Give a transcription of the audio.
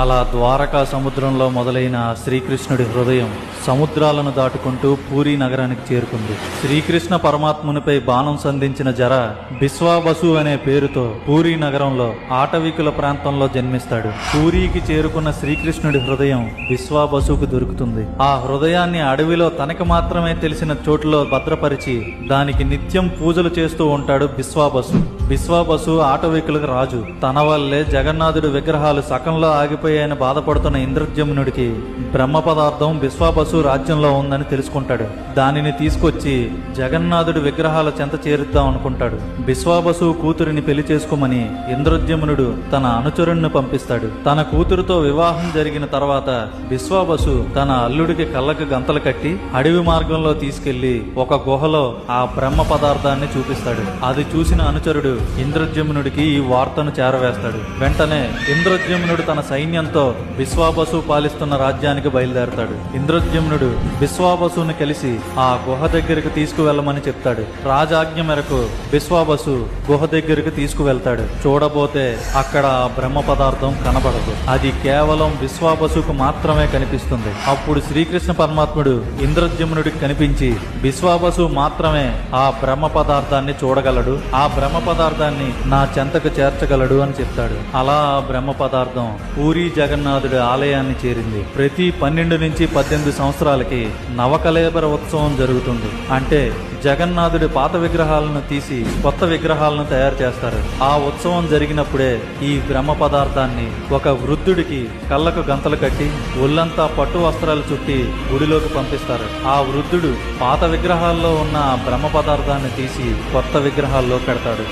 అలా ద్వారకా సముద్రంలో మొదలైన శ్రీకృష్ణుడి హృదయం సముద్రాలను దాటుకుంటూ పూరీ నగరానికి చేరుకుంది. శ్రీకృష్ణ పరమాత్మునిపై బాణం సంధించిన జర బిశ్వాబసు అనే పేరుతో పూరీ నగరంలో ఆటవికుల ప్రాంతంలో జన్మిస్తాడు. పూరీకి చేరుకున్న శ్రీకృష్ణుడి హృదయం బిశ్వాబసుకు దొరుకుతుంది. ఆ హృదయాన్ని అడవిలో తనకు మాత్రమే తెలిసిన చోటులో భద్రపరిచి దానికి నిత్యం పూజలు చేస్తూ ఉంటాడు బిశ్వాబసు. బిశ్వాబసు ఆటవికులకు రాజు. తన వల్లే జగన్నాథుడి విగ్రహాలు సకంలో ఆగిపోయాయని బాధపడుతున్న ఇంద్రజమునుడికి బ్రహ్మ పదార్థం బిశ్వాబసు రాజ్యంలో ఉందని తెలుసుకుంటాడు. దానిని తీసుకొచ్చి జగన్నాథుడి విగ్రహాల చెంత చేరుద్దాం అనుకుంటాడు. బిశ్వాబసు కూతురిని పెళ్లి చేసుకోమని ఇంద్రజమునుడు తన అనుచరుణ్ణి పంపిస్తాడు. తన కూతురుతో వివాహం జరిగిన తర్వాత బిశ్వాబసు తన అల్లుడికి కళ్ళకు గంతలు కట్టి అడవి మార్గంలో తీసుకెళ్లి ఒక గుహలో ఆ బ్రహ్మ పదార్థాన్ని చూపిస్తాడు. అది చూసిన అనుచరుడు ఇంద్రజమునుడికి ఈ వార్తను చేరవేస్తాడు. వెంటనే ఇంద్రజమునుడు తన సైన్యంతో బిశ్వాబసు పాలిస్తున్న రాజ్యానికి బయలుదేరతాడు. ఇంద్రజమునుడు బిశ్వాబసుని కలిసి ఆ గుహ దగ్గరకు తీసుకువెళ్ళమని చెప్తాడు. రాజాజ్ఞ మేరకు బిశ్వాబసు గుహ దగ్గరకు తీసుకువెళ్తాడు. చూడబోతే అక్కడ ఆ బ్రహ్మ పదార్థం కనబడదు. అది కేవలం బిశ్వాబసుకు మాత్రమే కనిపిస్తుంది. అప్పుడు శ్రీకృష్ణ పరమాత్ముడు ఇంద్రజమునుడికి కనిపించి బిశ్వాబసు మాత్రమే ఆ బ్రహ్మ పదార్థాన్ని చూడగలడు, ఆ బ్రహ్మ పదార్థాన్ని నా చెంతకు చేర్చగలడు అని చెప్తాడు. అలా ఆ బ్రహ్మ పదార్థం పూరీ జగన్నాథుడి ఆలయాన్ని చేరింది. ప్రతి 12 నుంచి 18 సంవత్సరాలకి నవకళేబర ఉత్సవం జరుగుతుంది. అంటే జగన్నాథుడి పాత విగ్రహాలను తీసి కొత్త విగ్రహాలను తయారు చేస్తారు. ఆ ఉత్సవం జరిగినప్పుడే ఈ బ్రహ్మ పదార్థాన్ని ఒక వృద్ధుడికి కళ్ళకు గంతలు కట్టి ఒళ్ళంతా పట్టు వస్త్రాలు చుట్టి గుడిలోకి పంపిస్తారు. ఆ వృద్ధుడు పాత విగ్రహాల్లో ఉన్న బ్రహ్మ పదార్థాన్ని తీసి కొత్త విగ్రహాల్లో పెడతాడు.